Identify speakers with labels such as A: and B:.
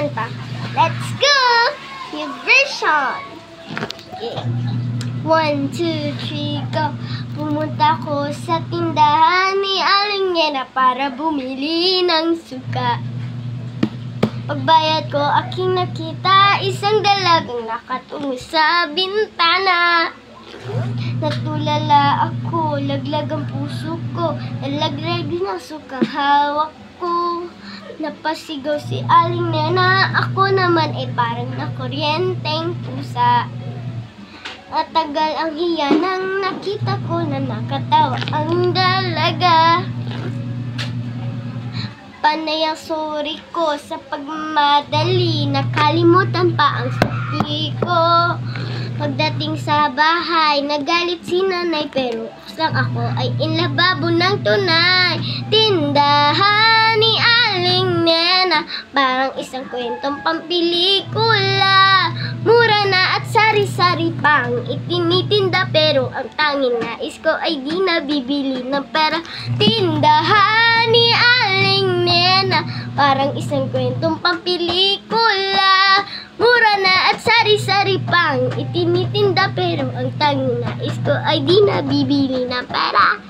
A: kumanta. Let's go! New version! Okay. 1, 2, 3, go! Pumunta ko sa tindahan ni Aling Nena para bumili ng suka. Pagbayad ko, aking nakita isang dalagang nakatungo sa bintana. Natulala ako, laglag ang puso ko, nalaglag din ang sukang hawak ko. Napasigaw si Aling Nena, ako naman ay parang nakuryenteng pusa. At tagal ang hiya nang nakita ko na nakatawa ang dalaga. Panay ang sorry ko sa pagmamadali, nakalimutan pa ang sukli ko. Pagdating sa bahay, nagalit si nanay, pero lang ako ay inlababo ng tunay. Tindahan ni Aling Nena, parang isang kwentong pampelikula. Mura na at sari-sari pang itinitinda, pero ang tanging nais ko ay di nabibili ng pera. Tindahan ni Aling Nena, parang isang kwentong pampelikula. Mura na at sari-sari pang itinitinda, pero ang tanging nais ko ay di nabibili ng pera.